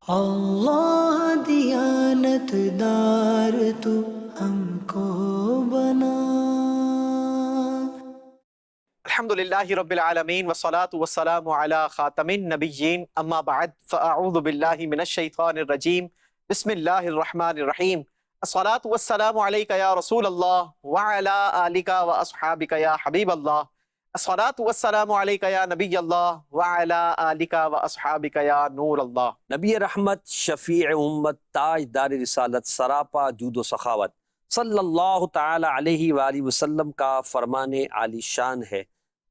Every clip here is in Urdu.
اللہ دیانت دار تو ہم کو بنا. الحمدللہ رب العالمین والصلاة والسلام علی خاتم النبیین اما بعد فاعوذ باللہ من الشیطان الرجیم بسم اللہ الرحمن الرحیم. الصلاة والسلام علیک یا رسول اللہ وعلی آلک واصحابک یا حبیب اللہ. الصلاة والسلام علیک یا نبی اللہ وعلی آلک واصحابک یا نور اللہ. نبی رحمت، شفیع امت، تاجدار رسالت، سراپا جود و سخاوت، صلی اللہ تعالی علیہ وآلہ وسلم کا فرمان عالی شان ہے: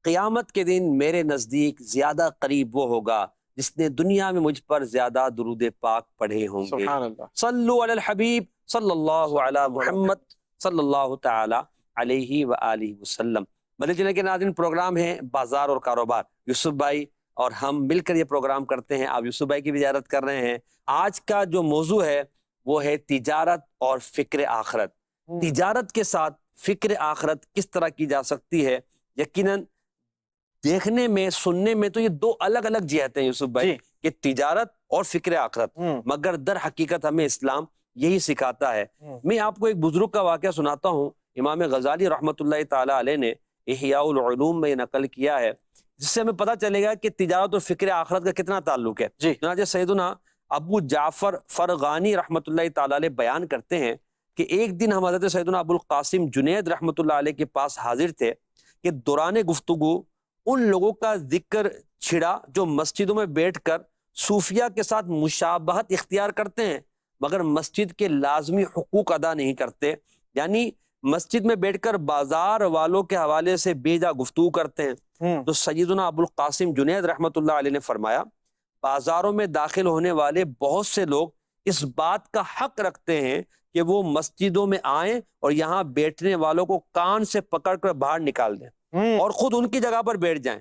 قیامت کے دن میرے نزدیک زیادہ قریب وہ ہوگا جس نے دنیا میں مجھ پر زیادہ درود پاک پڑھے ہوں گے. سبحان اللہ. صلو علی الحبیب صلی اللہ علی محمد صلی اللہ تعالی علیہ وآلہ وسلم. مدنی چینل کے ناظرین، پروگرام ہے بازار اور کاروبار. یوسف بھائی اور ہم مل کر یہ پروگرام کرتے ہیں. آپ یوسف بھائی کی بھی زیارت کر رہے ہیں. آج کا جو موضوع ہے وہ ہے تجارت اور فکر آخرت. تجارت کے ساتھ فکر آخرت کس طرح کی جا سکتی ہے؟ یقیناً دیکھنے میں، سننے میں تو یہ دو الگ الگ جہتیں ہیں یوسف بھائی، کہ تجارت اور فکر آخرت، مگر در حقیقت ہمیں اسلام یہی سکھاتا ہے. میں آپ کو ایک بزرگ کا واقعہ سناتا ہوں. امام غزالی رحمۃ اللہ تعالی علیہ نے احیاء العلوم میں یہ نقل کیا ہے، جس سے ہمیں پتہ چلے گا کہ تجارت اور فکر آخرت کا کتنا تعلق ہے. چنانچہ سیدنا ابو جعفر فرغانی رحمۃ اللہ تعالی علیہ بیان کرتے ہیں کہ ایک دن ہم حضرت سیدنا ابو القاسم جنید رحمۃ اللہ علیہ کے پاس حاضر تھے کہ دوران گفتگو ان لوگوں کا ذکر چھڑا جو مسجدوں میں بیٹھ کر صوفیہ کے ساتھ مشابہت اختیار کرتے ہیں مگر مسجد کے لازمی حقوق ادا نہیں کرتے. یعنی مسجد میں بیٹھ کر بازار والوں کے حوالے سے بیجا گفتگو کرتے ہیں. تو سیدنا ابو القاسم جنید رحمۃ اللہ علیہ نے فرمایا، بازاروں میں داخل ہونے والے بہت سے لوگ اس بات کا حق رکھتے ہیں کہ وہ مسجدوں میں آئیں اور یہاں بیٹھنے والوں کو کان سے پکڑ کر باہر نکال دیں اور خود ان کی جگہ پر بیٹھ جائیں.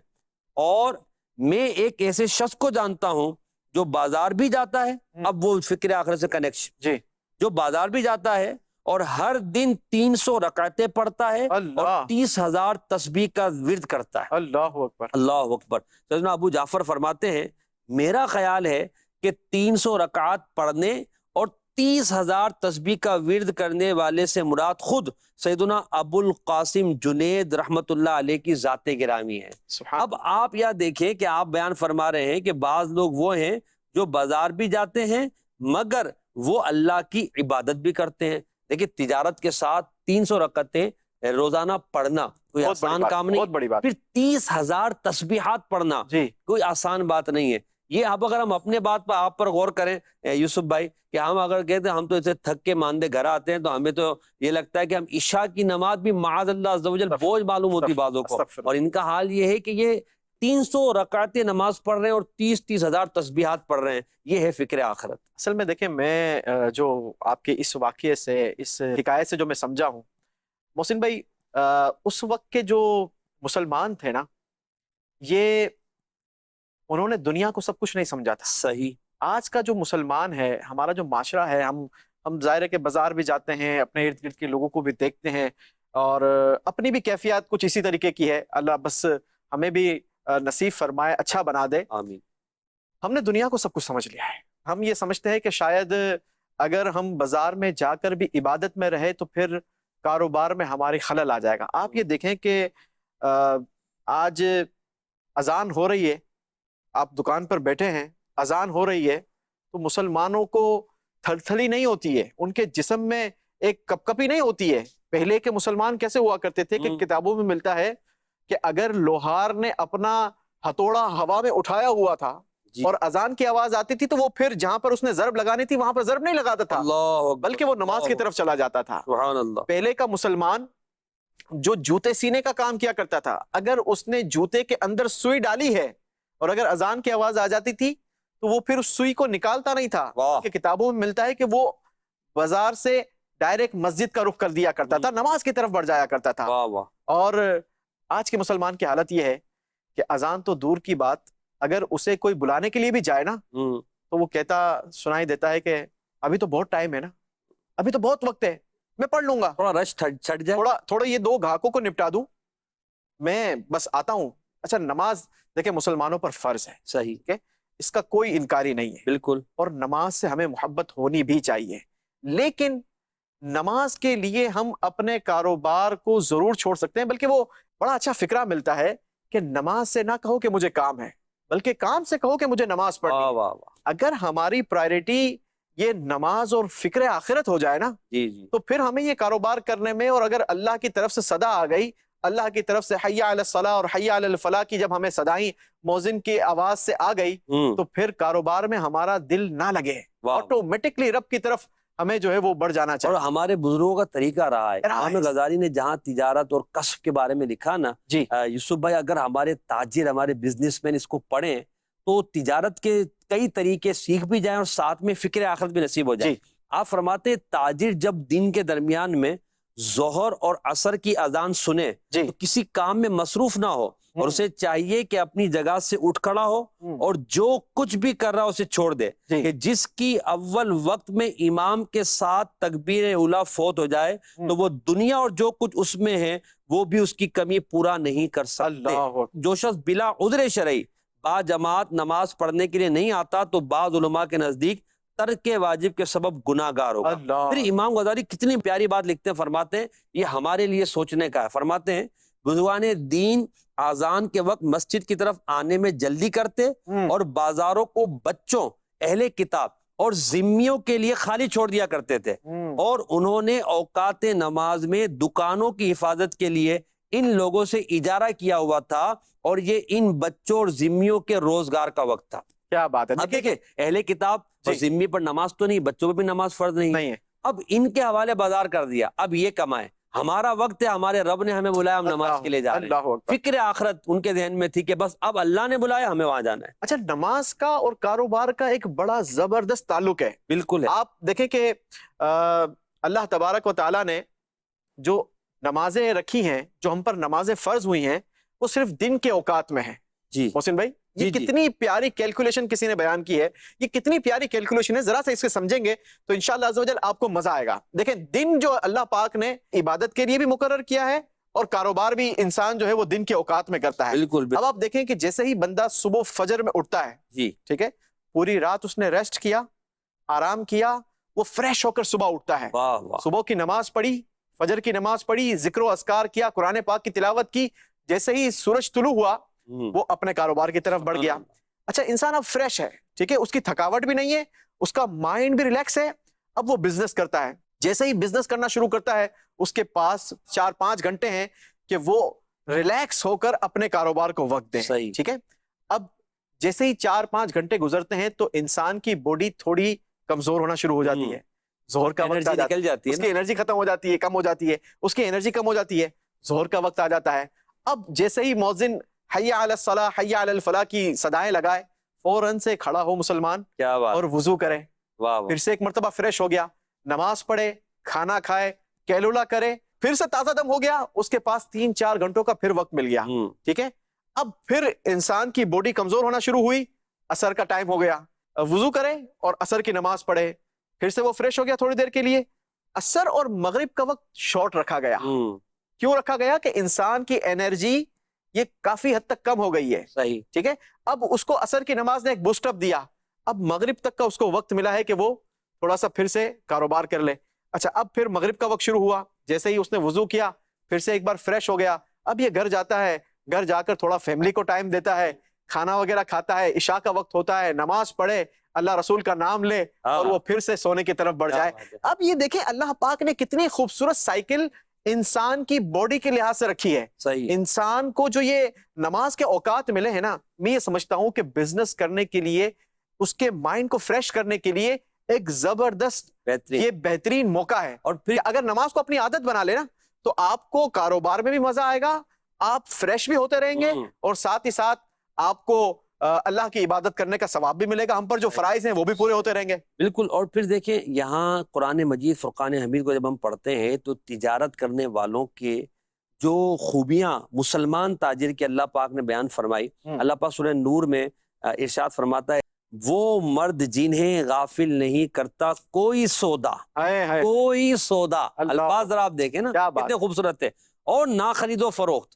اور میں ایک ایسے شخص کو جانتا ہوں جو بازار بھی جاتا ہے، اب وہ فکر آخرت سے کنیکشن، جو بازار بھی جاتا ہے اور ہر دن 300 رکعتیں پڑھتا ہے اور 30,000 تسبیح کا ورد کرتا ہے. اللہ اکبر، اللہ اکبر. سیدنا ابو جعفر فرماتے ہیں، میرا خیال ہے کہ 300 رکعات پڑھنے اور 30,000 تسبیح کا ورد کرنے والے سے مراد خود سیدنا ابو القاسم جنید رحمت اللہ علیہ کی ذات گرامی ہے. اب آپ یہ دیکھیں کہ آپ بیان فرما رہے ہیں کہ بعض لوگ وہ ہیں جو بازار بھی جاتے ہیں مگر وہ اللہ کی عبادت بھی کرتے ہیں. دیکھیں، تجارت کے ساتھ 300 رکعتیں روزانہ پڑھنا کوئی آسان کام نہیں، پھر 30,000 تسبیحات پڑھنا کوئی آسان بات نہیں ہے. یہ اب اگر ہم اپنے بات پر آپ پر غور کریں یوسف بھائی، کہ ہم اگر کہتے ہیں ہم تو اسے تھک کے ماندے گھر آتے ہیں تو ہمیں تو یہ لگتا ہے کہ ہم عشاء کی نماز بھی معاذ اللہ عز و جل بوجھ معلوم ہوتی بعضوں کو، اور ان کا حال یہ ہے کہ یہ 300 رکعتیں نماز پڑھ رہے ہیں اور 30,000 تسبیحات پڑھ رہے ہیں. یہ ہے فکر آخرت. اصل میں دیکھیں، میں جو آپ کے اس واقعے سے، اس حکایت سے جو میں سمجھا ہوں محسن بھائی، اس وقت کے جو مسلمان تھے نا، یہ انہوں نے دنیا کو سب کچھ نہیں سمجھا تھا. صحیح. آج کا جو مسلمان ہے، ہمارا جو معاشرہ ہے، ہم ظاہر ہے کہ بازار بھی جاتے ہیں، اپنے ارد گرد کے لوگوں کو بھی دیکھتے ہیں اور اپنی بھی کیفیات کچھ اسی طریقے کی ہے. اللہ بس ہمیں بھی نصیب فرمائے، اچھا بنا دے. آمین. ہم نے دنیا کو سب کچھ سمجھ لیا ہے. ہم یہ سمجھتے ہیں کہ شاید اگر ہم بازار میں جا کر بھی عبادت میں رہے تو پھر کاروبار میں ہماری خلل آ جائے گا. آپ یہ دیکھیں کہ آج اذان ہو رہی ہے، آپ دکان پر بیٹھے ہیں، اذان ہو رہی ہے تو مسلمانوں کو تھل تھلی نہیں ہوتی ہے، ان کے جسم میں ایک کپ کپی نہیں ہوتی ہے. پہلے کے مسلمان کیسے ہوا کرتے تھے کہ کتابوں میں ملتا ہے کہ اگر لوہار نے اپنا ہتھوڑا ہوا میں اٹھایا ہوا تھا اور اذان کی آواز آتی تھی تو وہ پھر جہاں پر اس نے ضرب لگانی تھی وہاں پر ضرب نہیں لگاتا تھا، بلکہ وہ نماز کی طرف چلا جاتا تھا. سبحان اللہ. پہلے کا مسلمان جو جوتے سینے کا کام کیا کرتا تھا، اگر اس نے جوتے کے اندر سوئی ڈالی ہے اور اگر اذان کی آواز آ جاتی تھی تو وہ پھر اس سوئی کو نکالتا نہیں تھا. کہ کتابوں میں ملتا ہے کہ وہ بازار سے ڈائریکٹ مسجد کا رخ کر دیا کرتا تھا، نماز کی طرف بڑھ جایا کرتا تھا. اور آج کے مسلمان کی حالت یہ ہے کہ اذان تو دور کی بات، اگر اسے کوئی بلانے کے لیے بھی جائے نا تو وہ کہتا سنائی دیتا ہے کہ ابھی تو بہت ٹائم ہے نا، ابھی تو بہت وقت ہے، میں پڑھ لوں گا، تھوڑا رش چھٹ جائے، تھوڑا یہ 2 گھاکوں کو نپٹا دوں، میں بس آتا ہوں. اچھا، نماز دیکھیں مسلمانوں پر فرض ہے. صحیح. اس کا کوئی انکاری نہیں ہے، بالکل اور نماز سے ہمیں محبت ہونی بھی چاہیے، لیکن نماز کے لیے ہم اپنے کاروبار کو ضرور چھوڑ سکتے ہیں، بلکہ وہ بڑا اچھا فکرہ ملتا ہے کہ نماز سے نہ کہو کہ مجھے کام ہے، بلکہ کام سے کہو کہ مجھے نماز پڑھنی واہ ہے۔ واہ واہ، اگر ہماری پرائرٹی یہ نماز اور فکر آخرت ہو جائے نا، جی جی تو پھر ہمیں یہ کاروبار کرنے میں، اور اگر اللہ کی طرف سے صدا آ گئی، اللہ کی طرف سے حی علی الصلاح اور حی علی الفلاح کی جب ہمیں صدائیں مؤذن کی آواز سے آ گئی، تو پھر کاروبار میں ہمارا دل نہ لگے، واہ، آٹومیٹکلی رب کی طرف ہمیں جو ہے وہ بڑھ جانا اور چاہیے۔ ہمارے بزرگوں کا طریقہ رہا ہے۔ امام غزالی نے جہاں تجارت اور کسب کے بارے میں لکھا نا، جی یوسف بھائی، اگر ہمارے تاجر، ہمارے بزنس مین اس کو پڑھیں تو تجارت کے کئی طریقے سیکھ بھی جائیں اور ساتھ میں فکر آخرت بھی نصیب ہو جائے۔ جی آپ فرماتے ہیں تاجر جب دن کے درمیان میں ظہر اور عصر کی اذان سنے جی تو کسی کام میں مصروف نہ ہو، اور اسے چاہیے کہ اپنی جگہ سے اٹھ کھڑا ہو اور جو کچھ بھی کر رہا اسے چھوڑ دے، جی کہ جس کی اول وقت میں امام کے ساتھ تکبیر اولیٰ فوت ہو جائے تو وہ دنیا اور جو کچھ اس میں ہے وہ بھی اس کی کمی پورا نہیں کر سکتے۔ اللہ جو شخص بلا عذر شرعی با جماعت نماز پڑھنے کے لیے نہیں آتا تو بعض علماء کے نزدیک ترک واجب کے سبب گناہ گار ہوگا۔ اللہ، پھر امام غزالی کتنی پیاری بات لکھتے ہیں، فرماتے ہیں یہ ہمارے لیے سوچنے کا ہے۔ فرماتے ہیں بزرگان دین آذان کے وقت مسجد کی طرف آنے میں جلدی کرتے اور بازاروں کو بچوں، اہل کتاب اور ذمیوں کے لیے خالی چھوڑ دیا کرتے تھے، اور انہوں نے اوقات نماز میں دکانوں کی حفاظت کے لیے ان لوگوں سے اجارہ کیا ہوا تھا، اور یہ ان بچوں اور ذمیوں کے روزگار کا وقت تھا۔ کیا بات ہے! اب دیکھیں، اہل کتاب اور جی، ذمی پر نماز تو نہیں، بچوں پہ بھی نماز فرض نہیں، نہیں ہے، اب ان کے حوالے بازار کر دیا، اب یہ کمائیں، ہمارا وقت ہے، ہمارے رب نے ہمیں بلایا، ہم نماز کے لیے جا رہے ہیں۔ اللہ اکبر۔ فکر آخرت ان کے ذہن میں تھی کہ بس اب اللہ نے بلایا، ہمیں وہاں جانا ہے۔ اچھا، نماز کا اور کاروبار کا ایک بڑا زبردست تعلق ہے۔ بالکل ہے، آپ دیکھیں کہ اللہ تبارک و تعالیٰ نے جو نمازیں رکھی ہیں، جو ہم پر نمازیں فرض ہوئی ہیں، وہ صرف دن کے اوقات میں ہیں۔ جی محسن بھائی، یہ جی، جی۔ کتنی پیاری کیلکولیشن کسی نے بیان کی ہے، یہ کتنی پیاری کیلکولیشن ہے، ذرا سا اس کو سمجھیں گے تو انشاءاللہ عز و جل آپ کو مزہ آئے گا۔ دیکھیں، دن جو اللہ پاک نے عبادت کے لیے بھی مقرر کیا ہے، اور کاروبار بھی انسان جو ہے وہ دن کے اوقات میں کرتا ہے۔ بالکل اب آپ دیکھیں کہ جیسے ہی بندہ صبح فجر میں اٹھتا ہے، جی، ٹھیک ہے، پوری رات اس نے ریسٹ کیا، آرام کیا، وہ فریش ہو کر صبح اٹھتا ہے، واہ واہ، صبح کی نماز پڑھی، فجر کی نماز پڑھی، ذکر و اذکار کیا، قرآن پاک کی تلاوت کی، جیسے ہی سورج طلوع ہوا وہ اپنے کاروبار کی طرف بڑھ گیا۔ اچھا، انسان اب فریش ہے، ٹھیک ہے، اس کی تھکاوٹ بھی نہیں ہے، اس کا مائنڈ بھی ریلیکس ہے، اب وہ بزنس کرتا ہے۔ جیسے ہی بزنس کرنا شروع کرتا ہے، اس کے پاس 4-5 گھنٹے ہیں کہ وہ ریلیکس ہو کر اپنے کاروبار کو وقت دیں، صحیح، ٹھیک ہے۔ اب جیسے ہی 4-5 گھنٹے گزرتے ہیں تو انسان کی باڈی تھوڑی کمزور ہونا شروع ہو جاتی ہے، ظہر کا وقت آ انرجی جاتا نکل جاتی ہے، ہے اس کی انرجی ختم ہو جاتی ہے، کم ہو جاتی ہے، اس کی انرجی کم ہو جاتی ہے، ظہر کا وقت آ جاتا ہے۔ اب جیسے ہی مؤذن حی علی الصلاح حی علی الفلاح کی صدائیں لگائے، فوراً سے کھڑا ہو مسلمان کیا بات، اور وضو کرے، واہ واہ، پھر سے ایک مرتبہ فریش ہو گیا، نماز پڑھے، کھانا کھائے، کیلولا کرے، پھر سے تازہ دم ہو گیا، اس کے پاس 3-4 گھنٹوں کا پھر وقت مل گیا، ٹھیک ہے۔ اب پھر انسان کی باڈی کمزور ہونا شروع ہوئی، عصر کا ٹائم ہو گیا، وضو کرے اور عصر کی نماز پڑھے، پھر سے وہ فریش ہو گیا تھوڑی دیر کے لیے۔ عصر اور مغرب کا وقت شارٹ رکھا گیا، کیوں رکھا گیا؟ کہ انسان کی انرجی یہ کافی حد تک کم ہو گئی ہے، صحیح، ٹھیک ہے۔ اب اس کو عصر کی نماز نے ایک بوسٹ اپ دیا، اب مغرب تک کا اس کو وقت ملا ہے کہ وہ تھوڑا سا پھر سے کاروبار کر لے۔ اچھا، اب پھر مغرب کا وقت شروع ہوا، جیسے ہی اس نے وضو کیا، پھر سے ایک بار فریش ہو گیا، اب یہ گھر جاتا ہے، گھر جا کر تھوڑا فیملی کو ٹائم دیتا ہے، کھانا وغیرہ کھاتا ہے، عشاء کا وقت ہوتا ہے، نماز پڑھے، اللہ رسول کا نام لے اور وہ پھر سے سونے کی طرف بڑھ جائے۔ اب یہ دیکھیں اللہ پاک نے کتنی خوبصورت سائیکل انسان کی باڈی کے لحاظ سے رکھی ہے۔ صحیح، انسان کو جو یہ نماز کے اوقات ملے ہیں نا، میں یہ سمجھتا ہوں کہ بزنس کرنے کے لیے، اس کے مائنڈ کو فریش کرنے کے لیے ایک زبردست بہترین، یہ بہترین موقع ہے۔ اور پھر کہ اگر نماز کو اپنی عادت بنا لینا تو آپ کو کاروبار میں بھی مزہ آئے گا، آپ فریش بھی ہوتے رہیں گے، اور ساتھ ہی ساتھ آپ کو اللہ کی عبادت کرنے کا ثواب بھی ملے گا، ہم پر جو فرائض ہیں وہ بھی پورے ہوتے رہیں گے۔ بالکل۔ اور پھر دیکھیں یہاں قرآن مجید فرقان حمید کو جب ہم پڑھتے ہیں تو تجارت کرنے والوں کے جو خوبیاں مسلمان تاجر کے اللہ پاک نے بیان فرمائی، اللہ پاک سورہ نور میں ارشاد فرماتا ہے، وہ مرد جنہیں غافل نہیں کرتا کوئی سودا، کوئی سودا، الفاظ ذرا آپ دیکھیں نا کتنے خوبصورت تھے، اور نہ خرید و فروخت،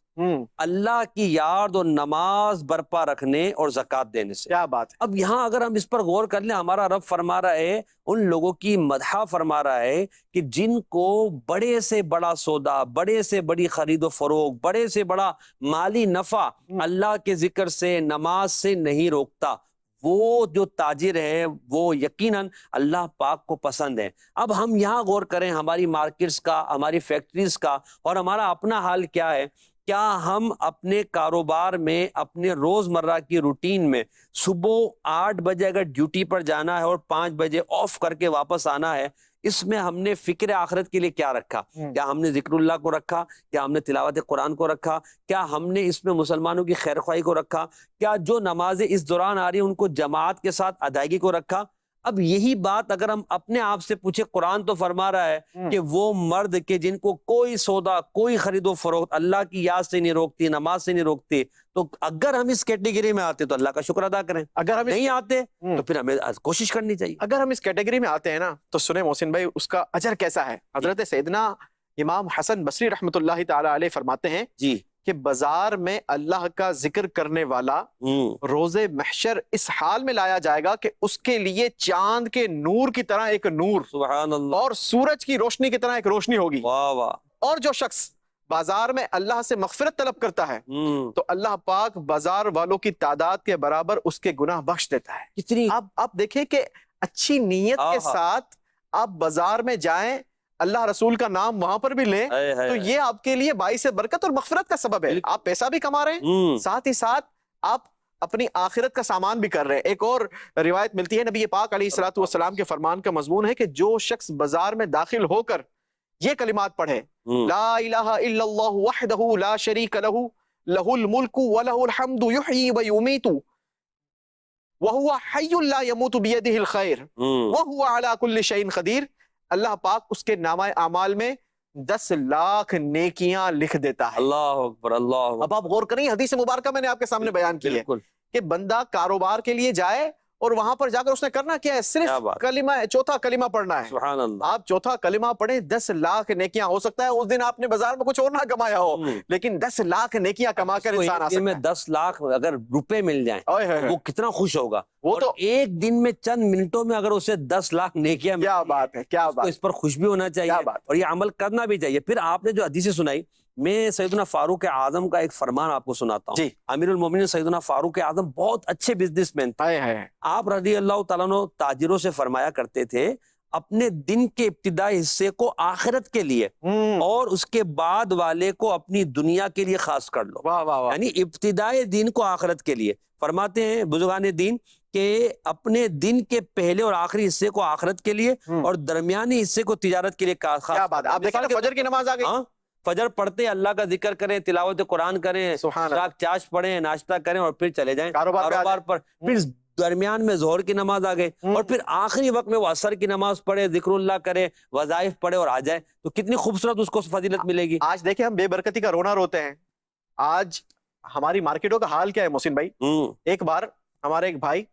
اللہ کی یاد اور نماز برپا رکھنے اور زکوٰۃ دینے سے۔ کیا بات ہے۔ اب یہاں اگر ہم اس پر غور کر لیں، ہمارا رب فرما رہا ہے، ان لوگوں کی مدح فرما رہا ہے کہ جن کو بڑے سے بڑا سودا، بڑے سے بڑی خرید و فروخت، بڑے سے بڑا مالی نفع اللہ کے ذکر سے، نماز سے نہیں روکتا، وہ جو تاجر ہے وہ یقیناً اللہ پاک کو پسند ہے۔ اب ہم یہاں غور کریں، ہماری مارکیٹس کا، ہماری فیکٹریز کا اور ہمارا اپنا حال کیا ہے۔ کیا ہم اپنے کاروبار میں، اپنے روزمرہ کی روٹین میں صبح 8 بجے اگر ڈیوٹی پر جانا ہے اور 5 بجے آف کر کے واپس آنا ہے، اس میں ہم نے فکر آخرت کے لیے کیا رکھا؟ کیا ہم نے ذکر اللہ کو رکھا؟ کیا ہم نے تلاوت قرآن کو رکھا؟ کیا ہم نے اس میں مسلمانوں کی خیر خواہی کو رکھا؟ کیا جو نمازیں اس دوران آ رہی ہیں ان کو جماعت کے ساتھ ادائیگی کو رکھا؟ اب یہی بات اگر ہم اپنے آپ سے پوچھیں، قرآن تو فرما رہا ہے کہ وہ مرد کے جن کو کوئی سودا، کوئی خرید و فروخت اللہ کی یاد سے نہیں روکتی، نماز سے نہیں روکتی، تو اگر ہم اس کیٹیگری میں آتے تو اللہ کا شکر ادا کریں، اگر ہم نہیں آتے تو پھر ہمیں کوشش کرنی چاہیے۔ اگر ہم اس کیٹیگری میں آتے ہیں نا تو سنیں محسن بھائی، اس کا اجر کیسا ہے۔ حضرت سیدنا امام حسن بصری رحمۃ اللہ تعالی علیہ فرماتے ہیں جی کہ بازار میں اللہ کا ذکر کرنے والا روز محشر اس حال میں لایا جائے گا کہ اس کے لیے چاند کے نور کی طرح ایک نور سبحان اللہ، اور سورج کی روشنی کی طرح ایک روشنی ہوگی۔ واہ واہ، اور جو شخص بازار میں اللہ سے مغفرت طلب کرتا ہے تو اللہ پاک بازار والوں کی تعداد کے برابر اس کے گناہ بخش دیتا ہے۔ کتنی آپ دیکھیں کہ اچھی نیت کے ساتھ آپ بازار میں جائیں، اللہ رسول کا نام وہاں پر بھی لیں، تو یہ آپ کے لیے باعث برکت اور مغفرت کا سبب ہے۔ آپ پیسہ بھی کما رہے ہیں، ساتھ ہی ساتھ آپ اپنی آخرت کا سامان بھی کر رہے ہیں۔ ایک اور روایت ملتی ہے، نبی پاک علیہ الصلوۃ والسلام کے فرمان کا مضمون ہے کہ جو شخص بازار میں داخل ہو کر یہ کلمات پڑھے، لا الہ الا اللہ وحدہ لا شریک لہ لہ الملک ولہ الحمد یحیی ویمیت وہو حی لا یموت بیدہ الخیر وہو علی کل شیء قدیر، اللہ پاک اس کے نامہ اعمال میں 10 لاکھ نیکیاں لکھ دیتا ہے۔ اللہ اکبر، اللہ اکبر۔ اب آپ غور کریں، حدیث مبارکہ میں نے آپ کے سامنے بیان کی ہے کہ بندہ کاروبار کے لیے جائے اور وہاں پر جا کر اس نے کرنا کیا ہے؟ صرف کلمہ، چوتھا کلمہ پڑھنا ہے۔ سبحان اللہ، آپ چوتھا کلمہ پڑھیں، 10 لاکھ نیکیاں۔ ہو سکتا ہے اس دن آپ نے بازار میں کچھ اور نہ کمایا ہو، لیکن 10 لاکھ نیکیاں کما کر انسان آ سکتا ہے۔ 10 لاکھ اگر روپے مل جائیں وہ کتنا خوش ہوگا۔ وہ تو ایک دن میں چند منٹوں میں اگر اسے 10 لاکھ نیکیاں، کیا بات ہے، کیا بات، اس پر خوش بھی ہونا چاہیے اور یہ عمل کرنا بھی چاہیے۔ پھر آپ نے جو حدیث سنائی، میں سیدنا فاروق اعظم کا ایک فرمان آپ کو سناتا ہوں۔ امیر المومنین سیدنا فاروق اعظم بہت اچھے بزنس مین تھے۔ آپ رضی اللہ تعالیٰ عنہ تاجروں سے فرمایا کرتے تھے، اپنے دن کے ابتدائی حصے کو آخرت کے لیے اور اس کے بعد والے کو اپنی دنیا کے لیے خاص کر لو۔ یعنی ابتدائی دن کو آخرت کے لیے، فرماتے ہیں بزرگان دین کہ اپنے دن کے پہلے اور آخری حصے کو آخرت کے لیے اور درمیانی حصے کو تجارت کے لیے خاص۔ کیا بات ہے، آپ دیکھیں فجر کی نماز آ گئی، فجر پڑھتے اللہ کا ذکر کریں، تلاوت قرآن کریں، شراک چاش پڑھیں، ناشتہ کریں اور پھر چلے جائیں کاروبار پر۔ پھر درمیان میں ظہر کی نماز آ گئے اور پھر آخری وقت میں وہ عصر کی نماز پڑھے، ذکر اللہ کرے، وظائف پڑھے اور آ جائے، تو کتنی خوبصورت اس کو فضیلت ملے گی۔ آج دیکھیں ہم بے برکتی کا رونا روتے ہیں، آج ہماری مارکیٹوں کا حال کیا ہے محسن بھائی؟ ایک بار ہمارے ایک بھائی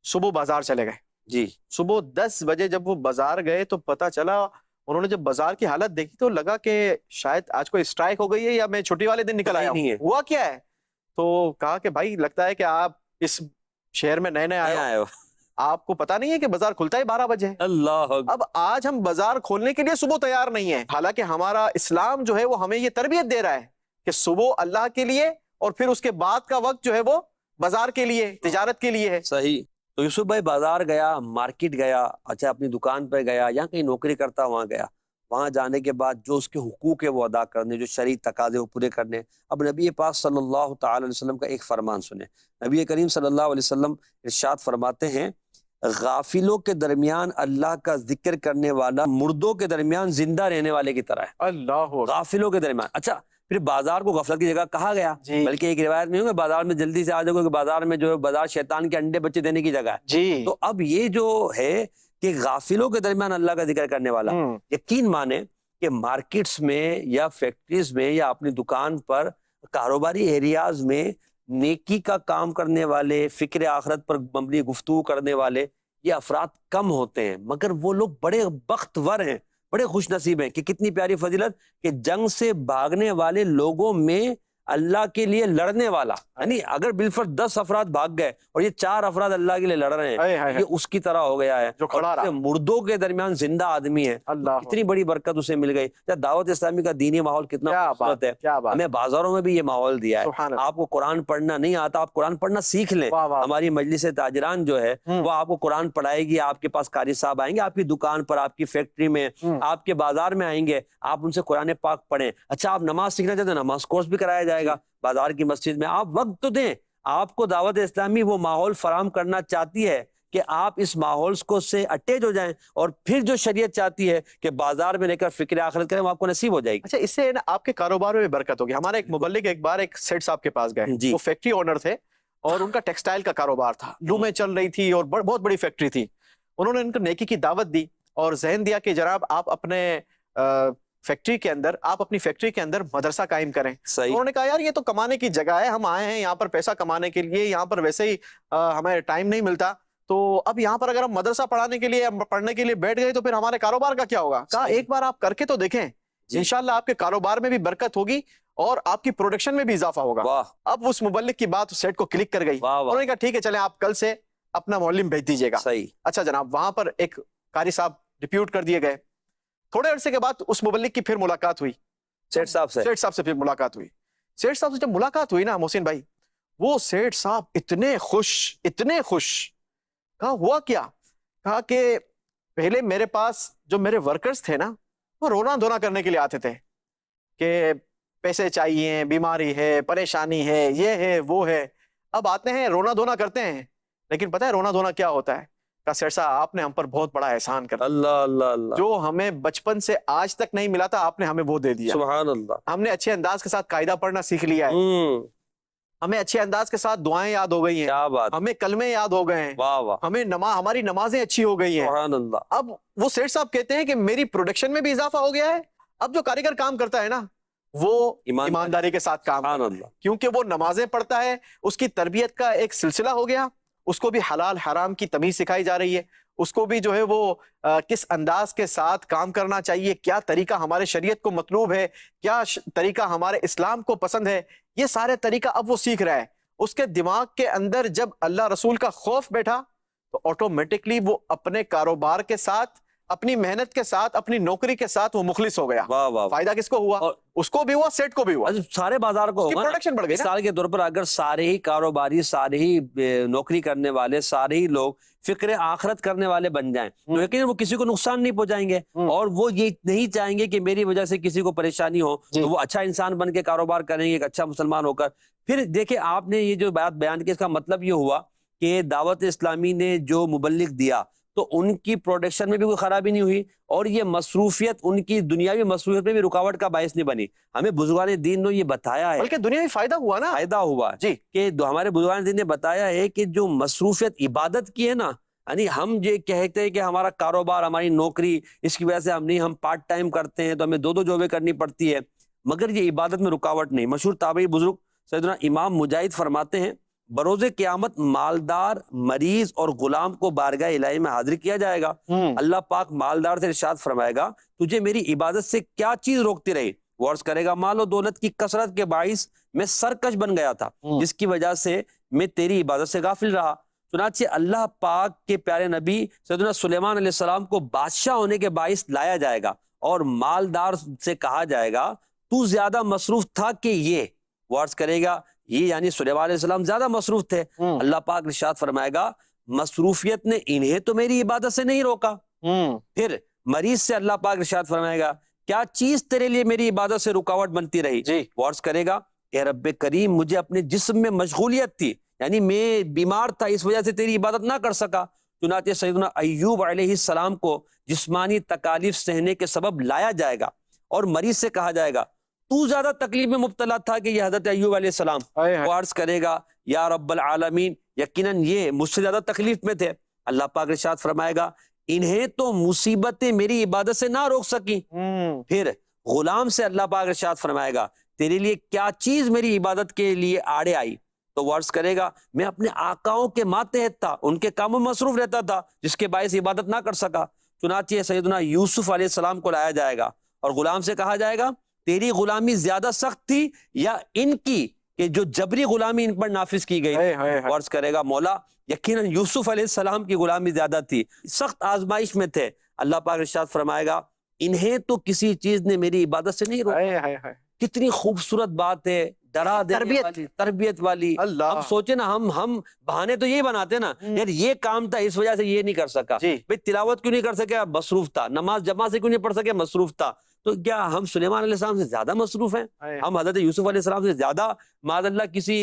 صبح بازار چلے گئے، جی صبح 10 بجے جب وہ بازار گئے تو پتا چلا، انہوں نے جب بازار کی حالت دیکھی تو لگا کہ شاید آج کوئی اسٹرائک ہو گئی ہے یا میں چھٹی والے دن نکل آیا ہوں، ہوا کیا ہے؟ تو کہا کہ بھائی لگتا ہے کہ آپ اس شہر میں نئے آئے ہو، آپ کو پتا نہیں ہے کہ بازار کھلتا ہے 12 بجے۔ اللہ، اب آج ہم بازار کھولنے کے لیے صبح تیار نہیں ہیں، حالانکہ ہمارا اسلام جو ہے وہ ہمیں یہ تربیت دے رہا ہے کہ صبح اللہ کے لیے اور پھر اس کے بعد کا وقت جو ہے وہ بازار کے لیے، تجارت کے لیے ہے۔ صحیح۔ تو یوسف بھائی بازار گیا، مارکیٹ گیا، اچھا اپنی دکان پہ گیا یا کہیں نوکری کرتا وہاں گیا، وہاں جانے کے بعد جو اس کے حقوق ہے وہ ادا کرنے، جو شرعی تقاضے وہ پورے کرنے۔ اب نبی پاک صلی اللہ تعالی علیہ وسلم کا ایک فرمان سنیں، نبی کریم صلی اللہ علیہ وسلم ارشاد فرماتے ہیں، غافلوں کے درمیان اللہ کا ذکر کرنے والا مردوں کے درمیان زندہ رہنے والے کی طرح ہے۔ اللہ، غافلوں کے درمیان۔ اچھا پھر بازار کو غفلت کی جگہ کہا گیا، بلکہ ایک روایت میں کہ بازار میں جلدی سے آ جاؤ، کہ بازار میں جو ہے بازار شیطان کے انڈے بچے دینے کی جگہ ہے۔ تو اب یہ جو ہے کہ غافلوں کے درمیان اللہ کا ذکر کرنے والا، یقین مانے کہ مارکیٹس میں یا فیکٹریز میں یا اپنی دکان پر، کاروباری ایریاز میں نیکی کا کام کرنے والے، فکر آخرت پر مبنی گفتگو کرنے والے یہ افراد کم ہوتے ہیں، مگر وہ لوگ بڑے بختور ہیں، بڑے خوش نصیب ہیں کہ کتنی پیاری فضیلت کہ جنگ سے بھاگنے والے لوگوں میں اللہ کے لیے لڑنے والا، یعنی اگر بالفرض 10 افراد بھاگ گئے اور یہ 4 افراد اللہ کے لیے لڑ رہے ہیں، یہ اس کی طرح ہو گیا ہے جو کھڑا رہا، مردوں کے درمیان زندہ آدمی ہے، اتنی بڑی برکت اسے مل گئی۔ دعوت اسلامی کا دینی ماحول کتنا خوبصورت ہے، ہمیں بازاروں میں بھی یہ ماحول دیا ہے۔ آپ کو قرآن پڑھنا نہیں آتا، آپ قرآن پڑھنا سیکھ لیں، ہماری مجلس تاجران جو ہے وہ آپ کو قرآن پڑھائے گی، آپ کے پاس قاری صاحب آئیں گے، آپ کی دکان پر، آپ کی فیکٹری میں، آپ کے بازار میں آئیں گے، آپ ان سے قرآن پاک پڑھیں۔ اچھا آپ نماز سیکھنا چاہتے ہیں، نماز کورس بھی کرایا جائے گا بازار کی مسجد میں، آپ وقت تو دیں۔ آپ کو دعوت اسلامی وہ ماحول فراہم کرنا چاہتی ہے کہ آپ اس ماحول کو سے اٹیچ ہو جائیں، اور پھر جو شریعت چاہتی ہے کہ بازار میں لے کر فکر آخرت کریں، وہ آپ کو نصیب ہو جائے گی۔ اچھا اس سے آپ کے کاروبار میں بھی برکت ہوگی۔ ہمارا ایک مبلغ ایک بار ایک سیٹ صاحب کے پاس گئے، وہ فیکٹری اونر تھے اور ان کا ٹیکسٹائل کا کاروبار تھا، لومیں چل رہی تھی اور بہت بڑی فیکٹری تھی۔ انہوں نے ان کو نیکی کی دعوت دی اور ذہن دیا کہ جناب آپ اپنے فیکٹری کے اندر، آپ اپنی فیکٹری کے اندر مدرسہ قائم کریں۔ انہوں نے کہا یار یہ تو کمانے کی جگہ ہے، ہم آئے ہیں یہاں پر پیسہ کمانے کے لیے، یہاں پر ویسے ہی ہمیں ٹائم نہیں ملتا، تو اب یہاں پر اگر ہم مدرسہ پڑھانے کے لیے پڑھنے کے لیے بیٹھ گئے تو پھر ہمارے کاروبار کا کیا ہوگا؟ کہا ایک بار آپ کر کے تو دیکھیں، انشاءاللہ آپ کے کاروبار میں بھی برکت ہوگی اور آپ کی پروڈکشن میں بھی اضافہ ہوگا۔ اب اس مبلغ کی بات سیٹ کو کلک کر گئی، انہوں نے کہا ٹھیک ہے چلیں آپ کل سے اپنا معلم بھیج دیجیے گا۔ اچھا جناب، وہاں پر ایک قاری صاحب ڈپیوٹ کر دیے گئے۔ تھوڑے عرصے کے بعد اس مبلغ کی پھر ملاقات ہوئی، سیٹ صاحب سے پھر ملاقات ہوئی۔ سیٹ صاحب سے جب ملاقات ہوئی نا محسن بھائی، وہ سیٹ صاحب اتنے خوش، کہا ہوا کیا؟ کہا کہ پہلے میرے پاس جو میرے ورکرز تھے نا، وہ رونا دھونا کرنے کے لیے آتے تھے کہ پیسے چاہیے، بیماری ہے، پریشانی ہے، یہ ہے وہ ہے۔ اب آتے ہیں رونا دھونا کرتے ہیں، لیکن پتہ ہے رونا دھونا کیا ہوتا ہے؟ کہا سیٹ صاحب آپ نے ہم پر بہت بڑا احسان کر دیا، جو ہمیں بچپن سے آج تک نہیں ملا تھا آپ نے ہمیں وہ دے دیا۔ سبحان اللہ، ہم نے اچھے انداز کے ساتھ قاعدہ پڑھنا سیکھ لیا ہے، ہمیں اچھے انداز کے ساتھ دعائیں یاد ہو گئی ہیں، ہمیں کلمے یاد ہو گئے ہیں، ہمیں ہماری نمازیں اچھی ہو گئی ہیں۔ اب وہ سیٹ صاحب کہتے ہیں کہ میری پروڈکشن میں بھی اضافہ ہو گیا ہے، اب جو کاریگر کام کرتا ہے نا وہ ایمانداری کے ساتھ کام کرتا ہے، کیونکہ وہ نمازیں پڑھتا ہے، اس کی تربیت کا ایک سلسلہ ہو گیا، اس کو بھی حلال حرام کی تمیز سکھائی جا رہی ہے، اس کو بھی جو ہے وہ کس انداز کے ساتھ کام کرنا چاہیے، کیا طریقہ ہمارے شریعت کو مطلوب ہے، کیا طریقہ ہمارے اسلام کو پسند ہے، یہ سارے طریقہ اب وہ سیکھ رہا ہے۔ اس کے دماغ کے اندر جب اللہ رسول کا خوف بیٹھا تو آٹومیٹکلی وہ اپنے کاروبار کے ساتھ، اپنی محنت کے ساتھ، اپنی نوکری کے ساتھ وہ مخلص ہو گیا۔ فائدہ کس کو ہوا؟ اس کو بھی ہوا، سیٹ کو بھی ہوا، سارے بازار کو ہوگا۔ پروڈکشن بڑھ گئی۔ مثال کے طور پر اگر سارے ہی کاروباری، سارے ہی نوکری کرنے والے، سارے ہی لوگ فکر آخرت کرنے والے بن جائیں تو یقیناً وہ کسی کو نقصان نہیں پہنچائیں گے، اور وہ یہ نہیں چاہیں گے کہ میری وجہ سے کسی کو پریشانی ہو، تو وہ اچھا انسان بن کے کاروبار کریں گے، ایک اچھا مسلمان ہو کر۔ پھر دیکھیں آپ نے یہ جو بات بیان کی، اس کا مطلب یہ ہوا کہ دعوت اسلامی نے جو مبلغ دیا تو ان کی پروڈکشن میں بھی کوئی خرابی نہیں ہوئی، اور یہ مصروفیت ان کی دنیاوی مصروفیت میں بھی رکاوٹ کا باعث نہیں بنی۔ ہمیں بزرگان دین نے یہ بتایا ہے، بلکہ دنیاوی فائدہ ہوا نا، فائدہ ہوا جی، کہ ہمارے بزرگان دین نے بتایا ہے کہ جو مصروفیت عبادت کی ہے نا، یعنی ہم یہ کہتے ہیں کہ ہمارا کاروبار، ہماری نوکری، اس کی وجہ سے ہم پارٹ ٹائم کرتے ہیں تو ہمیں دو جابیں کرنی پڑتی ہے، مگر یہ عبادت میں رکاوٹ نہیں۔ مشہور تابعی بزرگ سیدنا امام مجاہد فرماتے ہیں بروز قیامت مالدار، مریض اور غلام کو بارگاہ الہی میں حاضر کیا جائے گا، اللہ پاک مالدار سے ارشاد فرمائے گا تجھے میری عبادت سے کیا چیز روکتی رہی؟ وہ عرض کرے گا مال و دولت کی کثرت کے باعث میں سرکش بن گیا تھا، جس کی وجہ سے میں تیری عبادت سے غافل رہا۔ چنانچہ اللہ پاک کے پیارے نبی سیدنا سلیمان علیہ السلام کو بادشاہ ہونے کے باعث لایا جائے گا اور مالدار سے کہا جائے گا تو زیادہ مصروف تھا کہ یہ؟ وہ عرض کرے گا یہ یعنی سلیمان علیہ السلام زیادہ مصروف تھے۔ اللہ پاک ارشاد فرمائے گا مصروفیت نے انہیں تو میری عبادت سے نہیں روکا۔ پھر مریض سے اللہ پاک ارشاد فرمائے گا کیا چیز تیرے لیے میری عبادت سے رکاوٹ بنتی رہی؟ وہ عرض کرے گا اے رب کریم مجھے اپنے جسم میں مشغولیت تھی، یعنی میں بیمار تھا، اس وجہ سے تیری عبادت نہ کر سکا۔ چنانچہ سیدنا ایوب علیہ السلام کو جسمانی تکالیف سہنے کے سبب لایا جائے گا اور مریض سے کہا جائے گا تو زیادہ تکلیف میں مبتلا تھا کہ یہ حضرت ایوب علیہ السلام؟ وہ عرض کرے گا یا رب العالمین یقیناً یہ مجھ سے زیادہ تکلیف میں تھے۔ اللہ پاک ارشاد فرمائے گا انہیں تو مصیبتیں میری عبادت سے نہ روک سکی۔ پھر غلام سے اللہ پاک ارشاد فرمائے گا تیرے لیے کیا چیز میری عبادت کے لیے آڑے آئی؟ تو وہ عرض کرے گا میں اپنے آقاؤں کے ماتحت تھا، ان کے کاموں میں مصروف رہتا تھا جس کے باعث عبادت نہ کر سکا۔ چنانچہ سیدنا یوسف علیہ السلام کو لایا جائے گا اور غلام سے کہا جائے گا تیری غلامی زیادہ سخت تھی یا ان کی کہ جو جبری غلامی ان پر نافذ کی گئی؟ غور کرے گا مولا یقیناً یوسف علیہ السلام کی غلامی زیادہ تھی، سخت آزمائش میں تھے۔ اللہ پاک ارشاد فرمائے گا انہیں تو کسی چیز نے میری عبادت سے نہیں روکا۔ کتنی خوبصورت بات ہے، ڈرا دینے والی، تربیت والی۔ ہم سوچے نا، ہم بہانے تو یہی بناتے نا، یار یہ کام تھا اس وجہ سے یہ نہیں کر سکا، بھئی تلاوت کیوں نہیں کر سکے؟ مصروف تھا۔ نماز جماعت سے کیوں نہیں پڑھ سکے؟ مصروف تھا۔ تو کیا ہم سلیمان علیہ السلام سے زیادہ مصروف ہیں؟ ہم حضرت یوسف علیہ السلام سے زیادہ معاذ اللہ کسی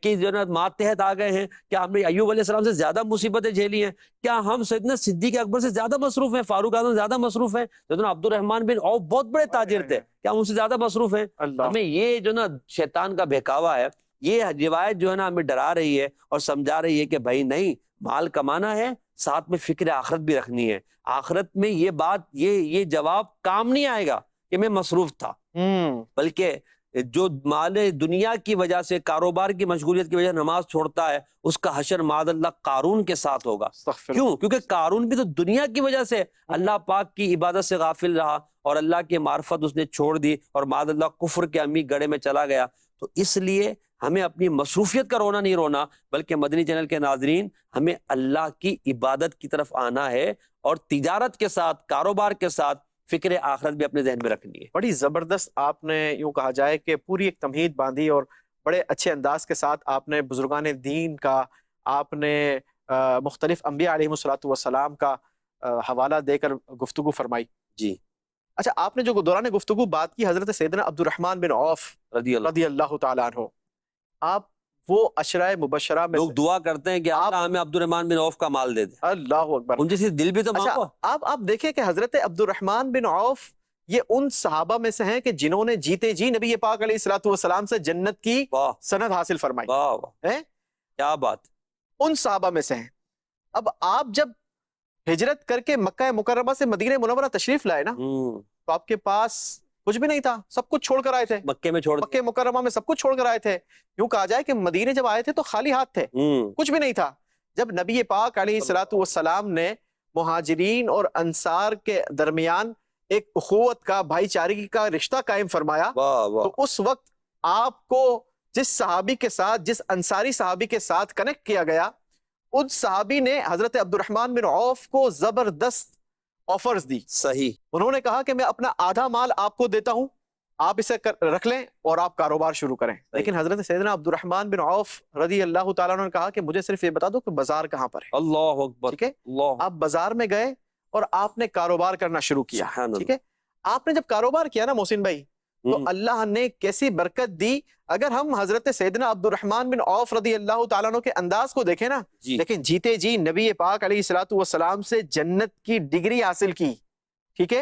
کی جو ہے ماتحت آ گئے ہیں؟ کیا ہم نے ایوب علیہ السلام سے زیادہ مصیبتیں جھیلی ہیں؟ کیا ہم سیدنا صدیق اکبر سے زیادہ مصروف ہیں؟ فاروق اعظم سے زیادہ مصروف ہیں؟ سیدنا عبد الرحمن بن عوف بہت بڑے تاجر تھے، کیا ہم ان سے زیادہ مصروف ہیں؟ ہمیں یہ جو نا شیطان کا بہکاوا ہے، یہ روایت جو ہے نا ہمیں ڈرا رہی ہے اور سمجھا رہی ہے کہ بھائی نہیں، مال کمانا ہے، ساتھ میں فکر آخرت بھی رکھنی ہے۔ آخرت میں یہ بات، یہ جواب کام نہیں آئے گا کہ میں مصروف تھا، بلکہ جو مال دنیا کی وجہ سے، کاروبار کی مشغولیت کی وجہ سے نماز چھوڑتا ہے، اس کا حشر معاذ اللہ قارون کے ساتھ ہوگا۔ کیوں؟ کیونکہ قارون بھی تو دنیا کی وجہ سے اللہ پاک کی عبادت سے غافل رہا اور اللہ کی معرفت اس نے چھوڑ دی اور معاذ اللہ کفر کے امی گڑھے میں چلا گیا۔ تو اس لیے ہمیں اپنی مصروفیت کا رونا نہیں رونا، بلکہ مدنی چینل کے ناظرین ہمیں اللہ کی عبادت کی طرف آنا ہے اور تجارت کے ساتھ، کاروبار کے ساتھ فکر آخرت بھی اپنے ذہن میں رکھنی ہے۔ بڑی زبردست آپ نے یوں کہا جائے کہ پوری ایک تمہید باندھی اور بڑے اچھے انداز کے ساتھ آپ نے بزرگان دین کا، آپ نے مختلف انبیاء علیہ الصلوۃ والسلام کا حوالہ دے کر گفتگو فرمائی۔ جی اچھا، آپ نے جو دوران گفتگو بات کی حضرت سیدنا عبد الرحمن بن عوف رضی اللہ تعالیٰ عنہ، آپ وہ عشرۂ مبشرہ میں لوگ دعا کرتے ہیں کہ اللہ ہمیں عبد الرحمن بن عوف کا مال دے دے۔ اللہ اکبر۔ ان جیسی دل بھی تو مانگو۔ آپ دیکھیں کہ حضرت عبد الرحمن بن عوف یہ ان صحابہ میں سے ہیں کہ جنہوں نے جیتے جی نبی پاک علیہ الصلوۃ والسلام سے جنت کی سند حاصل فرمائی۔ کیا بات! ان صحابہ میں سے ہیں۔ اب آپ جب ہجرت کر کے مکہ مکرمہ سے مدینہ منورہ تشریف لائے نا، تو آپ کے پاس کچھ بھی نہیں تھا، سب کچھ چھوڑ کر آئے تھے مکہ مکرمہ میں، سب کچھ چھوڑ کر آئے تھے۔ یوں کہا جائے کہ مدینے جب آئے تھے تو خالی ہاتھ تھے، کچھ بھی نہیں تھا۔ جب نبی پاک علیہ الصلوۃ والسلام نے مہاجرین اور انصار کے درمیان ایک اخوت کا، بھائی چارگی کا رشتہ قائم فرمایا، تو اس وقت آپ کو جس صحابی کے ساتھ، جس انصاری صحابی کے ساتھ کنیکٹ کیا گیا، ان صحابی نے حضرت عبد الرحمن بن عوف کو زبردست آفرز دی۔ صحیح۔ انہوں نے کہا کہ میں اپنا آدھا مال آپ کو دیتا ہوں، آپ اسے رکھ لیں اور آپ کاروبار شروع کریں۔ لیکن حضرت سیدنا عبد الرحمن بن عوف رضی اللہ تعالیٰ عنہ نے کہا کہ مجھے صرف یہ بتا دو کہ بازار کہاں پر ہے۔ اللہ اکبر۔ ٹھیک ہے، آپ بازار میں گئے اور آپ نے کاروبار کرنا شروع کیا۔ ٹھیک ہے، آپ نے جب کاروبار کیا نا محسن بھائی، تو اللہ نے کیسی برکت دی۔ اگر ہم حضرت سیدنا عبد الرحمن بن عوف رضی اللہ تعالیٰ عنہ کے انداز کو دیکھیں نا، لیکن جیتے جی نبی پاک علیہ الصلوۃ والسلام سے جنت کی ڈگری حاصل کی۔ ٹھیک ہے،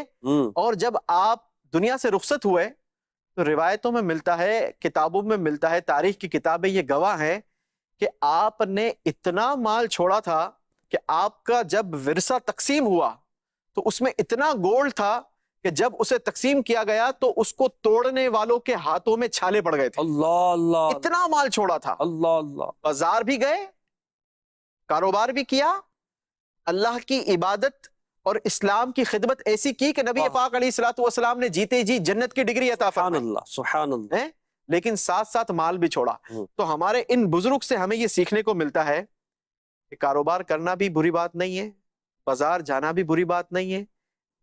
اور جب آپ دنیا سے رخصت ہوئے تو روایتوں میں ملتا ہے، کتابوں میں ملتا ہے، تاریخ کی کتابیں یہ گواہ ہیں کہ آپ نے اتنا مال چھوڑا تھا کہ آپ کا جب ورثہ تقسیم ہوا تو اس میں اتنا گولڈ تھا کہ جب اسے تقسیم کیا گیا تو اس کو توڑنے والوں کے ہاتھوں میں چھالے پڑ گئے تھے۔ اللہ اللہ، اتنا مال چھوڑا تھا۔ اللہ اللہ۔ بازار بھی گئے، کاروبار بھی کیا، اللہ کی عبادت اور اسلام کی خدمت ایسی کی کہ نبی پاک علیہ الصلوۃ والسلام نے جیتے جی جنت کی ڈگری عطا فرمائی۔ سبحان اللہ، سبحان اللہ۔ لیکن ساتھ ساتھ مال بھی چھوڑا۔ تو ہمارے ان بزرگ سے ہمیں یہ سیکھنے کو ملتا ہے کہ کاروبار کرنا بھی بری بات نہیں ہے، بازار جانا بھی بری بات نہیں ہے،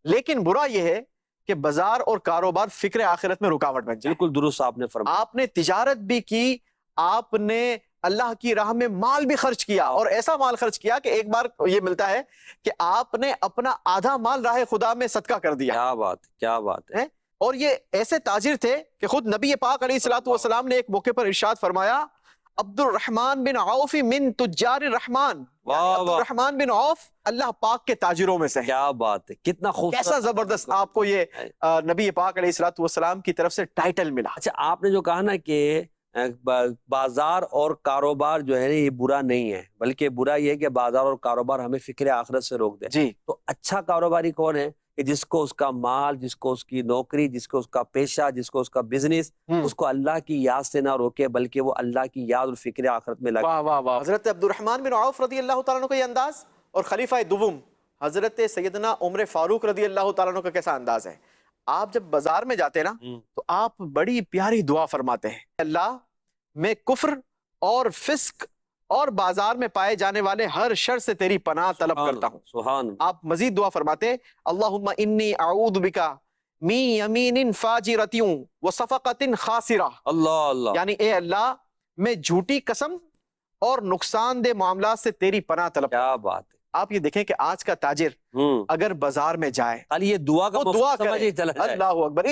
لیکن برا یہ ہے کہ بازار اور کاروبار فکر آخرت میں رکاوٹ بن جائے۔ بالکل درست آپ نے فرمایا۔ آپ نے تجارت بھی کی، آپ نے اللہ کی راہ میں مال بھی خرچ کیا، اور ایسا مال خرچ کیا کہ ایک بار یہ ملتا ہے کہ آپ نے اپنا آدھا مال راہ خدا میں صدقہ کر دیا۔ کیا بات، کیا بات ہے۔ اور یہ ایسے تاجر تھے کہ خود نبی پاک علیہ الصلوۃ والسلام نے ایک موقع پر ارشاد فرمایا، عبد الرحمن بن عوف من تجار الرحمن، عبد الرحمن بن عوف اللہ پاک کے تاجروں میں سے۔ کیا بات ہے، کتنا خوبصورت، کیسا زبردست آپ کو یہ نبی پاک علیہ الصلوۃ والسلام کی طرف سے ٹائٹل ملا۔ اچھا، آپ نے جو کہا نا کہ بازار اور کاروبار جو ہے نا یہ برا نہیں ہے، بلکہ برا یہ ہے کہ بازار اور کاروبار ہمیں فکر آخرت سے روک دے۔ جی، تو اچھا کاروباری کون ہے؟ کہ جس کو اس کا مال، جس کو اس کی نوکری، جس کو اس کا پیشہ، جس کو اس کا بزنس، اس کو اللہ کی یاد سے نہ روکے، بلکہ وہ اللہ کی یاد اور فکر آخرت میں لگے۔ واہ واہ واہ۔ حضرت عبد الرحمن بن عوف رضی اللہ تعالیٰ عنہ کا یہ انداز، اور خلیفہ دوم حضرت سیدنا عمر فاروق رضی اللہ تعالیٰ عنہ کا کیسا انداز ہے۔ آپ جب بازار میں جاتے ہیں نا تو آپ بڑی پیاری دعا فرماتے ہیں, اللہ میں کفر اور فسق اور بازار میں پائے جانے والے ہر شر سے تیری پناہ طلب کرتا ہوں. سبحان آپ مزید دعا فرماتے ہیں, اللہم انی اعوذ بکا من یمین فاجرۃ وصفقۃ خاسرہ. اللہ اللہ, یعنی اے اللہ میں جھوٹی قسم اور نقصان دہ معاملات سے تیری پناہ طلب. کیا بات ہے. آپ یہ دیکھیں کہ آج کا تاجر اگر بازار میں جائے خالی یہ دعا کا وہ دعا کرے, چلا جائے. اللہ اکبر,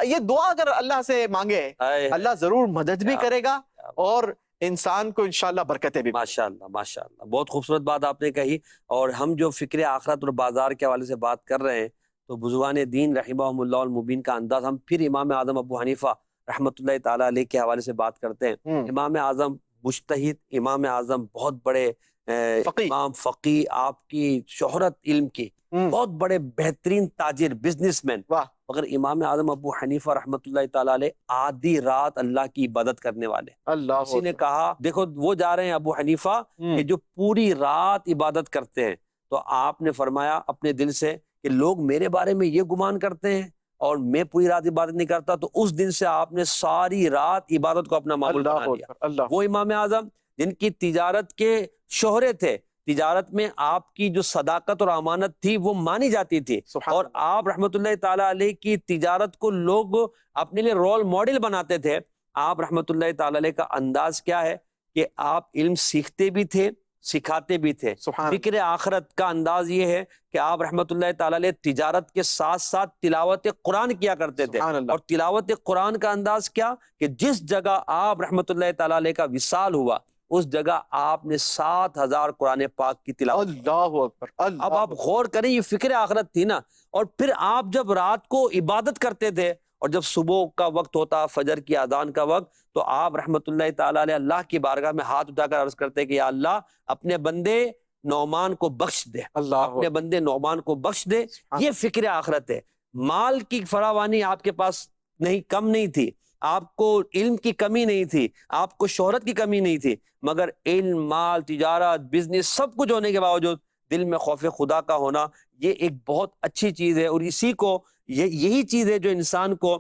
یہ دعا اگر اللہ سے مانگے اللہ ضرور مدد بھی کرے گا اور انسان کو انشاءاللہ برکتیں بھی. ماشاءاللہ ماشاءاللہ, بہت خوبصورت بات آپ نے کہی. اور ہم جو فکر آخرت اور بازار کے حوالے سے بات کر رہے ہیں تو بزرگان دین رحمہم اللہ المبین کا انداز ہم پھر امام اعظم ابو حنیفہ رحمۃ اللہ تعالیٰ علیہ کے حوالے سے بات کرتے ہیں. امام اعظم مجتہد, امام اعظم بہت بڑے امام فقی, آپ کی شہرت علم کی, بہت بڑے بہترین تاجر بزنس مین. مگر امام اعظم ابو حنیفہ رحمۃ اللہ تعالیٰ علیہ آدھی رات اللہ کی عبادت کرنے والے. اللہ کسی نے کہا دیکھو وہ جا رہے ہیں ابو حنیفہ کہ جو پوری رات عبادت کرتے ہیں, تو آپ نے فرمایا اپنے دل سے کہ لوگ میرے بارے میں یہ گمان کرتے ہیں اور میں پوری رات عبادت نہیں کرتا, تو اس دن سے آپ نے ساری رات عبادت کو اپنا معمول بنا لیا. وہ امام اعظم جن کی تجارت کے شہرے تھے, تجارت میں آپ کی جو صداقت اور امانت تھی وہ مانی جاتی تھی, اور آپ رحمت اللہ تعالیٰ علیہ کی تجارت کو لوگ اپنے لیے رول ماڈل بناتے تھے. آپ رحمت اللہ تعالیٰ علیہ کا انداز کیا ہے کہ آپ علم سیکھتے بھی تھے سکھاتے بھی تھے. فکر آخرت کا انداز یہ ہے کہ آپ رحمت اللہ تعالیٰ علیہ تجارت کے ساتھ ساتھ تلاوت قرآن کیا کرتے تھے. اور تلاوت قرآن کا انداز کیا کہ جس جگہ آپ رحمت اللہ تعالیٰ علیہ کا وصال ہوا اس جگہ آپ نے 7,000 قرآن پاک کی تلاوت. اللہ اکبر. اب آپ غور کریں, یہ فکر آخرت تھی نا. اور پھر آپ جب رات کو عبادت کرتے تھے اور جب صبح کا وقت ہوتا, فجر کی اذان کا وقت, تو آپ رحمت اللہ تعالیٰ علیہ اللہ کی بارگاہ میں ہاتھ اٹھا کر عرض کرتے کہ یا اللہ اپنے بندے نعمان کو بخش دے, اپنے بندے نعمان کو بخش دے. یہ فکر آخرت ہے. مال کی فراوانی آپ کے پاس نہیں, کم نہیں تھی, آپ کو علم کی کمی نہیں تھی, آپ کو شہرت کی کمی نہیں تھی, مگر علم, مال, تجارت, بزنس سب کچھ ہونے کے باوجود دل میں خوف خدا کا ہونا یہ ایک بہت اچھی چیز ہے. اور اسی کو یہی چیز ہے جو انسان کو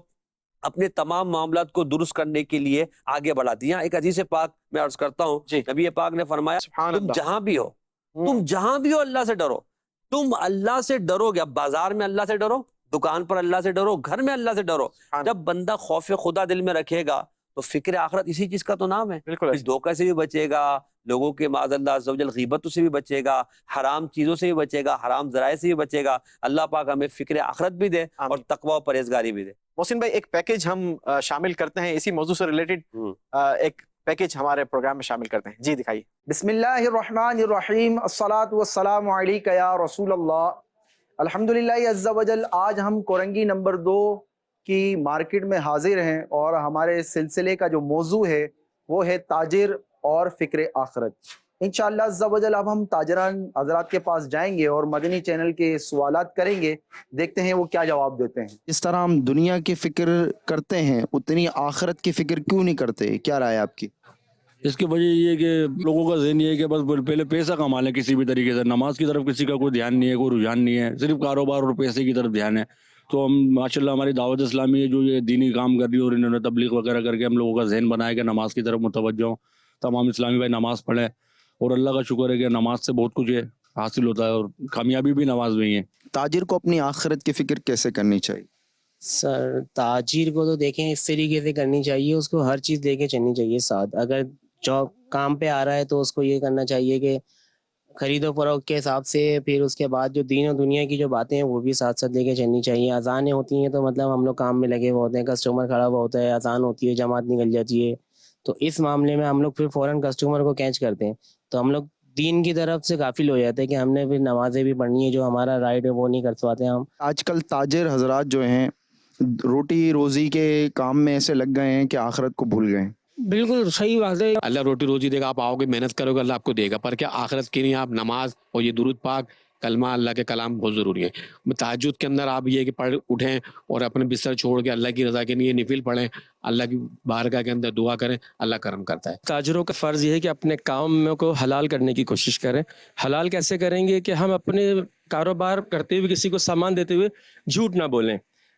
اپنے تمام معاملات کو درست کرنے کے لیے آگے بڑھاتی ہے. ایک حدیث پاک میں عرض کرتا ہوں, نبی پاک نے فرمایا تم جہاں بھی ہو, تم جہاں بھی ہو اللہ سے ڈرو. تم اللہ سے ڈرو گے, اب بازار میں اللہ سے ڈرو, دکان پر اللہ سے ڈرو, گھر میں اللہ سے ڈرو. جب بندہ خوف خدا دل میں رکھے گا تو فکر آخرت اسی چیز کا تو نام ہے. اس دھوکے سے بھی بچے گا, لوگوں کے معاذ اللہ عز و جل غیبتوں سے بھی بچے گا, حرام چیزوں سے بھی بچے گا, حرام ذرائع سے بھی بچے گا. اللہ پاک ہمیں فکر آخرت بھی دے اور تقوی و پرہیزگاری بھی دے. محسن بھائی, ایک پیکیج ہم شامل کرتے ہیں, اسی موضوع سے ریلیٹڈ ایک پیکیج ہمارے پروگرام میں شامل کرتے ہیں. جی دکھائیے. بسم اللہ الرحمن الرحیم, الصلاۃ والسلام علیک یا رسول اللہ. الحمدللہ عز و جل, آج ہم کورنگی نمبر 2 کی مارکیٹ میں حاضر ہیں اور ہمارے سلسلے کا جو موضوع ہے وہ ہے تاجر اور فکر آخرت. انشاءاللہ عز و جل اب ہم تاجران حضرات کے پاس جائیں گے اور مدنی چینل کے سوالات کریں گے, دیکھتے ہیں وہ کیا جواب دیتے ہیں. اس طرح ہم دنیا کی فکر کرتے ہیں اتنی آخرت کی فکر کیوں نہیں کرتے, کیا رائے آپ کی؟ اس کی وجہ یہ ہے کہ لوگوں کا ذہن یہ ہے کہ بس پہلے پیسہ کما لیں کسی بھی طریقے سے. نماز کی طرف کسی کا کوئی دھیان نہیں ہے, کوئی رجحان نہیں ہے, صرف کاروبار اور پیسے کی طرف دھیان ہے. تو ہم ماشاءاللہ ہماری دعوت اسلامی ہے جو یہ دینی کام کر رہی ہے اور انہوں نے تبلیغ وغیرہ کر کے ہم لوگوں کا ذہن بنایا کہ نماز کی طرف متوجہ ہوں. تمام اسلامی بھائی نماز پڑھیں, اور اللہ کا شکر ہے کہ نماز سے بہت کچھ حاصل ہوتا ہے اور کامیابی بھی نماز میں ہی ہے. تاجر کو اپنی آخرت کی فکر کیسے کرنی چاہیے؟ سر تاجر کو تو دیکھیں اس طریقے سے کرنی چاہیے, اس کو ہر چیز دے کے چلنی چاہیے ساتھ. اگر جاب کام پہ آ رہا ہے تو اس کو یہ کرنا چاہیے کہ خرید و فروخت کے حساب سے, پھر اس کے بعد جو دین و دنیا کی جو باتیں ہیں وہ بھی ساتھ ساتھ لے کے چلنی چاہیے. اذانیں ہوتی ہیں تو مطلب ہم لوگ کام میں لگے ہوئے ہوتے ہیں, کسٹمر کھڑا ہوا ہوتا ہے, اذان ہوتی ہے, جماعت نکل جاتی ہے, تو اس معاملے میں ہم لوگ پھر فوراً کسٹمر کو کیچ کرتے ہیں. تو ہم لوگ دین کی طرف سے غافل ہو جاتے ہیں کہ ہم نے پھر نمازیں بھی پڑھنی ہے, جو ہمارا رائٹ ہے وہ نہیں کر پاتے ہم. آج کل تاجر حضرات جو ہیں روٹی روزی کے کام میں ایسے لگ گئے ہیں کہ آخرت کو بھول گئے ہیں. بالکل صحیح بات ہے. اللہ روٹی روزی دے گا, آپ آؤ گے محنت کرو گے اللہ آپ کو دے گا, پر کیا آخرت کی نہیں. آپ نماز اور یہ درود پاک کلمہ اللہ کے کلام بہت ضروری ہے. تہجد کے اندر آپ یہ کہ پڑھ اٹھیں اور اپنے بستر چھوڑ کے اللہ کی رضا کے لیے نفل پڑھیں, اللہ کی بارگاہ کے اندر دعا کریں, اللہ کرم کرتا ہے. تاجروں کا فرض یہ ہے کہ اپنے کام کو حلال کرنے کی کوشش کریں. حلال کیسے کریں گے کہ ہم اپنے کاروبار کرتے ہوئے کسی کو سامان دیتے ہوئے جھوٹ نہ بولیں.